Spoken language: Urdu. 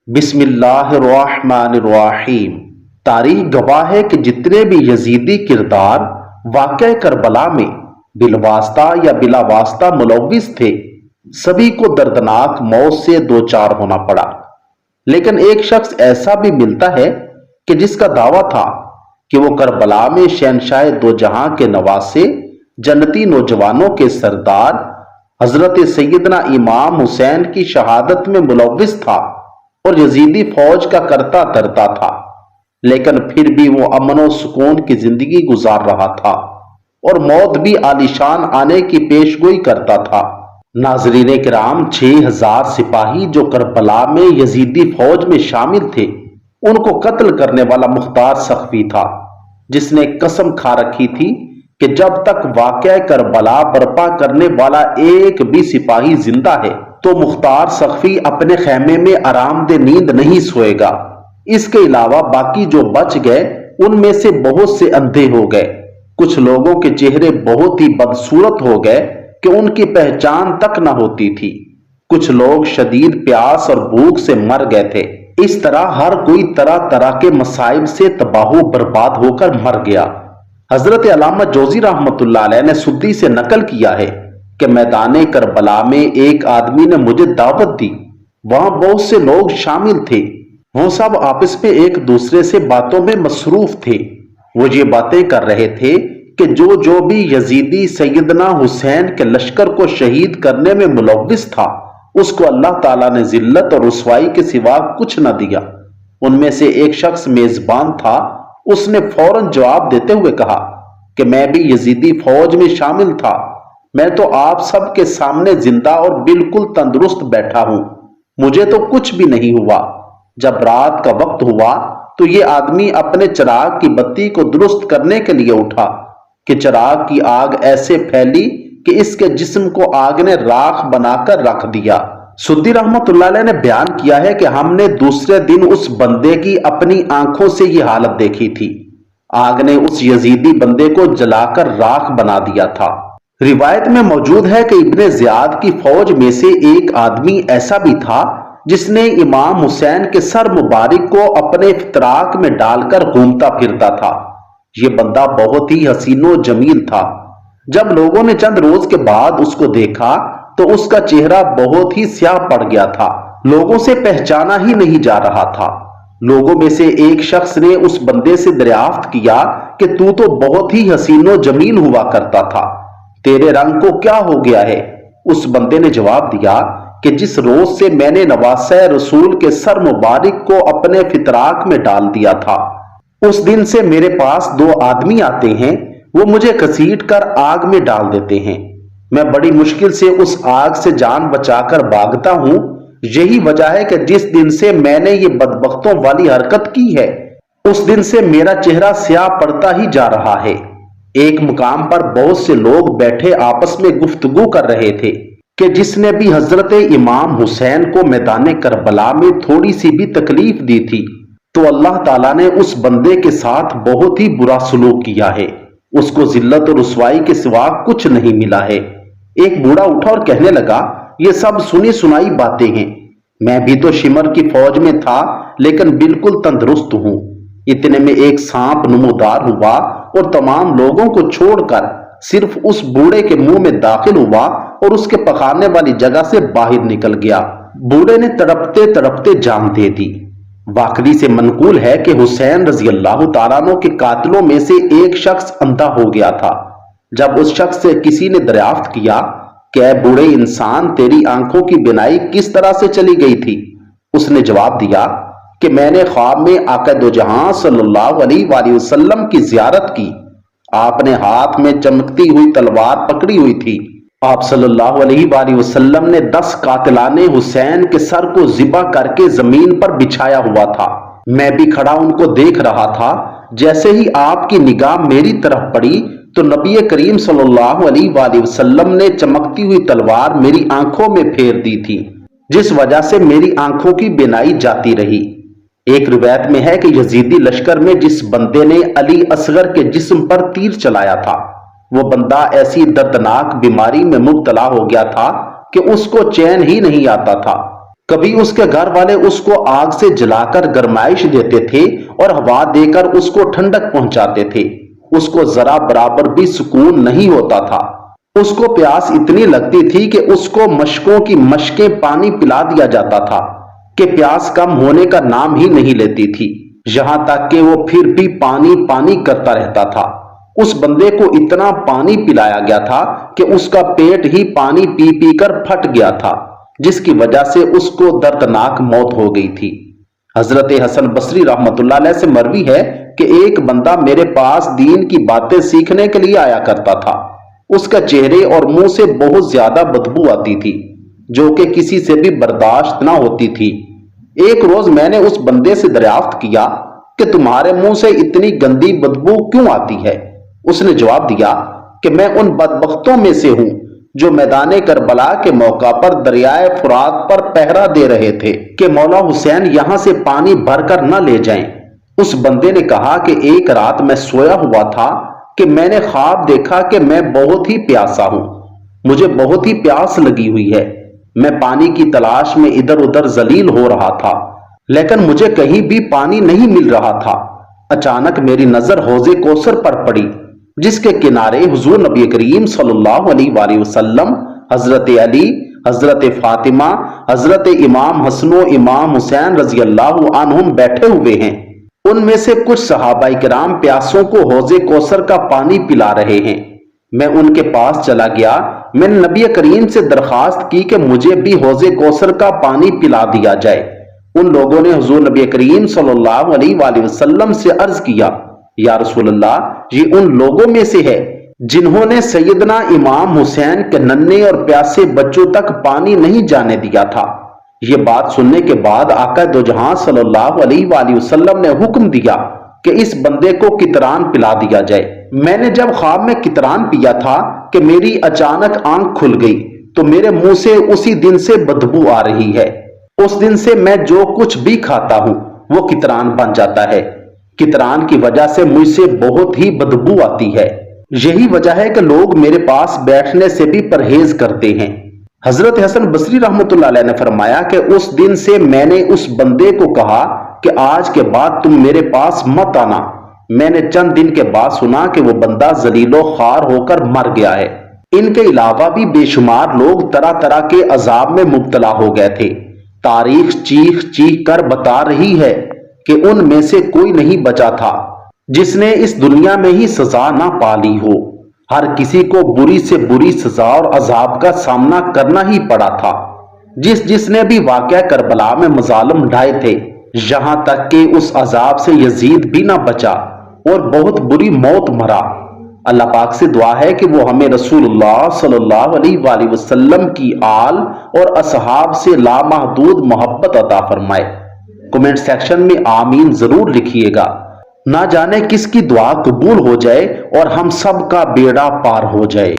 بسم اللہ الرحمن الرحیم۔ تاریخ گواہ ہے کہ جتنے بھی یزیدی کردار واقعہ کربلا میں بالواسطہ یا بلا واسطہ ملوث تھے، سبھی کو دردناک موت سے دوچار ہونا پڑا۔ لیکن ایک شخص ایسا بھی ملتا ہے کہ جس کا دعویٰ تھا کہ وہ کربلا میں شہنشاہ دو جہاں کے نواسے، جنتی نوجوانوں کے سردار حضرت سیدنا امام حسین کی شہادت میں ملوث تھا اور یزیدی فوج کا کرتا دھرتا تھا، لیکن پھر بھی وہ امن و سکون کی زندگی گزار رہا تھا اور موت بھی عالیشان آنے کی پیشگوئی کرتا تھا۔ ناظرین کرام، 6000 سپاہی جو کربلا میں یزیدی فوج میں شامل تھے، ان کو قتل کرنے والا مختار سقفی تھا، جس نے قسم کھا رکھی تھی کہ جب تک واقعہ کربلا برپا کرنے والا ایک بھی سپاہی زندہ ہے تو مختار سقفی اپنے خیمے میں آرام دہ نیند نہیں سوئے گا۔ اس کے علاوہ باقی جو بچ گئے ان میں سے بہت سے اندھے ہو گئے، کچھ لوگوں کے چہرے بہت ہی بدصورت ہو گئے کہ ان کی پہچان تک نہ ہوتی تھی، کچھ لوگ شدید پیاس اور بھوک سے مر گئے تھے۔ اس طرح ہر کوئی طرح طرح کے مصائب سے تباہ و برباد ہو کر مر گیا۔ حضرت علامہ جوزی رحمۃ اللہ علیہ نے سدی سے نقل کیا ہے کہ میدان کربلا میں ایک آدمی نے مجھے دعوت دی، وہاں بہت سے لوگ شامل تھے، وہ سب آپس میں ایک دوسرے سے باتوں میں مصروف تھے۔ وہ یہ باتیں کر رہے تھے کہ جو بھی یزیدی سیدنا حسین کے لشکر کو شہید کرنے میں ملوث تھا، اس کو اللہ تعالیٰ نے ذلت اور رسوائی کے سوا کچھ نہ دیا۔ ان میں سے ایک شخص میزبان تھا، اس نے فوراً جواب دیتے ہوئے کہا کہ میں بھی یزیدی فوج میں شامل تھا، میں تو آپ سب کے سامنے زندہ اور بالکل تندرست بیٹھا ہوں، مجھے تو کچھ بھی نہیں ہوا۔ جب رات کا وقت ہوا تو یہ آدمی اپنے چراغ کی بتی کو درست کرنے کے لیے اٹھا کہ چراغ کی آگ ایسے پھیلی کہ اس کے جسم کو آگ نے راکھ بنا کر رکھ دیا۔ سدی رحمت اللہ علیہ نے بیان کیا ہے کہ ہم نے دوسرے دن اس بندے کی اپنی آنکھوں سے یہ حالت دیکھی تھی، آگ نے اس یزیدی بندے کو جلا کر راکھ بنا دیا تھا۔ روایت میں موجود ہے کہ ابن زیاد کی فوج میں سے ایک آدمی ایسا بھی تھا جس نے امام حسین کے سر مبارک کو اپنے فتراک میں ڈال کر گھومتا پھرتا تھا۔ یہ بندہ بہت ہی حسین و جمیل تھا۔ جب لوگوں نے چند روز کے بعد اس کو دیکھا تو اس کا چہرہ بہت ہی سیاہ پڑ گیا تھا، لوگوں سے پہچانا ہی نہیں جا رہا تھا۔ لوگوں میں سے ایک شخص نے اس بندے سے دریافت کیا کہ تو بہت ہی حسین و جمیل ہوا کرتا تھا، تیرے رنگ کو کیا ہو گیا ہے؟ اس بندے نے جواب دیا کہ جس روز سے میں نے نواسہ رسول کے سر مبارک کو اپنے فتراک میں ڈال دیا تھا، اس دن سے میرے پاس 2 آدمی آتے ہیں، وہ مجھے گھسیٹ کر آگ میں ڈال دیتے ہیں، میں بڑی مشکل سے اس آگ سے جان بچا کر بھاگتا ہوں۔ یہی وجہ ہے کہ جس دن سے میں نے یہ بدبختوں والی حرکت کی ہے، اس دن سے میرا چہرہ سیاہ پڑتا ہی جا رہا ہے۔ ایک مقام پر بہت سے لوگ بیٹھے آپس میں گفتگو کر رہے تھے کہ جس نے بھی حضرت امام حسین کو میدان کربلا میں تھوڑی سی بھی تکلیف دی تھی تو اللہ تعالیٰ نے اس بندے کے ساتھ بہت ہی برا سلوک کیا ہے، اس کو ذلت اور رسوائی کے سوا کچھ نہیں ملا ہے۔ ایک بوڑھا اٹھا اور کہنے لگا، یہ سب سنی سنائی باتیں ہیں، میں بھی تو شمر کی فوج میں تھا لیکن بالکل تندرست ہوں۔ اتنے میں ایک سانپ نمودار ہوا اور تمام لوگوں کو چھوڑ کر صرف اس بوڑھے کے منہ میں داخل ہوا اور اس کے پکانے والی جگہ سے باہر نکل گیا۔ بوڑھے نے تڑپتے تڑپتے جان دے دی۔ واقعی سے منقول ہے کہ حسین رضی اللہ تعالیٰ عنہ کے قاتلوں میں سے ایک شخص اندھا ہو گیا تھا۔ جب اس شخص سے کسی نے دریافت کیا کہ اے بوڑھے انسان، تیری آنکھوں کی بینائی کس طرح سے چلی گئی تھی، اس نے جواب دیا کہ میں نے خواب میں آقا دو جہاں صلی اللہ علیہ وآلہ وسلم کی زیارت کی، آپ نے ہاتھ میں چمکتی ہوئی تلوار پکڑی ہوئی تھی، آپ صلی اللہ علیہ وآلہ وسلم نے 10 قاتلان حسین کے سر کو ذبح کر کے زمین پر بچھایا ہوا تھا، میں بھی کھڑا ان کو دیکھ رہا تھا۔ جیسے ہی آپ کی نگاہ میری طرف پڑی تو نبی کریم صلی اللہ علیہ وآلہ وسلم نے چمکتی ہوئی تلوار میری آنکھوں میں پھیر دی تھی، جس وجہ سے میری آنکھوں کی بینائی جاتی رہی۔ ایک روایت میں ہے کہ یزیدی لشکر میں جس بندے نے علی اصغر کے جسم پر تیر چلایا تھا، وہ بندہ ایسی دردناک بیماری میں مبتلا ہو گیا تھا کہ اس کو چین ہی نہیں آتا تھا، کبھی اس کے گھر والے اس کو آگ سے جلا کر گرمائش دیتے تھے اور ہوا دے کر اس کو ٹھنڈک پہنچاتے تھے۔ اس کو ذرا برابر بھی سکون نہیں ہوتا تھا۔ اس کو پیاس اتنی لگتی تھی کہ اس کو مشکوں کی مشکیں پانی پلا دیا جاتا تھا کہ پیاس کم ہونے کا نام ہی نہیں لیتی تھی، یہاں تک کہ وہ پھر بھی پانی پانی کرتا رہتا تھا۔ اس بندے کو اتنا پانی پلایا گیا تھا کہ اس کا پیٹ ہی پانی پی پی کر پھٹ گیا تھا، جس کی وجہ سے اس کو دردناک موت ہو گئی تھی۔ حضرت حسن بصری رحمۃ اللہ علیہ سے مروی ہے کہ ایک بندہ میرے پاس دین کی باتیں سیکھنے کے لیے آیا کرتا تھا۔ اس کا چہرے اور منہ سے بہت زیادہ بدبو آتی تھی، جو کہ کسی سے بھی برداشت نہ ہوتی تھی۔ ایک روز میں نے اس بندے سے دریافت کیا کہ تمہارے منہ سے اتنی گندی بدبو کیوں آتی ہے؟ اس نے جواب دیا کہ میں ان بدبختوں میں سے ہوں جو میدان کربلا کے موقع پر دریائے فرات پر پہرا دے رہے تھے کہ مولا حسین یہاں سے پانی بھر کر نہ لے جائیں۔ اس بندے نے کہا کہ ایک رات میں سویا ہوا تھا کہ میں نے خواب دیکھا کہ میں بہت ہی پیاسا ہوں، مجھے بہت ہی پیاس لگی ہوئی ہے، میں پانی کی تلاش میں ادھر ادھر ذلیل ہو رہا تھا، لیکن مجھے کہیں بھی پانی نہیں مل رہا تھا۔ اچانک میری نظر حوض کوثر پر پڑی، جس کے کنارے حضور نبی کریم صلی اللہ علیہ وآلہ وسلم، حضرت علی، حضرت فاطمہ، حضرت امام حسن و امام حسین رضی اللہ عنہم بیٹھے ہوئے ہیں۔ ان میں سے کچھ صحابہ کرام پیاسوں کو حوض کوثر کا پانی پلا رہے ہیں۔ میں ان کے پاس چلا گیا، میں نے نبی کریم سے درخواست کی کہ مجھے بھی حوض کوثر کا پانی پلا دیا جائے۔ ان لوگوں نے حضور نبی کریم صلی اللہ علیہ وآلہ وسلم سے عرض کیا، یا رسول اللہ، یہ ان لوگوں میں سے ہے جنہوں نے سیدنا امام حسین کے ننھے اور پیاسے بچوں تک پانی نہیں جانے دیا تھا۔ یہ بات سننے کے بعد آقا دو جہاں صلی اللہ علیہ وآلہ وسلم نے حکم دیا کہ اس بندے کو قطران پلا دیا جائے۔ میں نے جب خواب میں قطران پیا تھا کہ میری اچانک آنکھ کھل گئی تو میرے منہ سے اسی دن سے بدبو آ رہی ہے۔ اس دن سے میں جو کچھ بھی کھاتا ہوں وہ قطران بن جاتا ہے۔ قطران کی وجہ سے مجھ سے بہت ہی بدبو آتی ہے۔ یہی وجہ ہے کہ لوگ میرے پاس بیٹھنے سے بھی پرہیز کرتے ہیں۔ حضرت حسن بصری رحمۃ اللہ علیہ نے فرمایا کہ اس دن سے میں نے اس بندے کو کہا کہ آج کے بعد تم میرے پاس مت آنا۔ میں نے چند دن کے بعد سنا کہ وہ بندہ ذلیل و خوار ہو کر مر گیا ہے۔ ان کے علاوہ بھی بے شمار لوگ طرح طرح کے عذاب میں مبتلا ہو گئے تھے۔ تاریخ چیخ چیخ کر بتا رہی ہے کہ ان میں سے کوئی نہیں بچا تھا جس نے اس دنیا میں ہی سزا نہ پالی ہو۔ ہر کسی کو بری سے بری سزا اور عذاب کا سامنا کرنا ہی پڑا تھا۔ جس نے بھی واقعہ کربلا میں مظالم ڈھائے تھے، یہاں تک کہ اس عذاب سے یزید بھی نہ بچا اور بہت بری موت مرا۔ اللہ پاک سے دعا ہے کہ وہ ہمیں رسول اللہ صلی اللہ علیہ وآلہ وسلم کی آل اور اصحاب سے لامحدود محبت عطا فرمائے۔ کمنٹ سیکشن میں آمین ضرور لکھیے گا۔ نہ جانے کس کی دعا قبول ہو جائے اور ہم سب کا بیڑا پار ہو جائے۔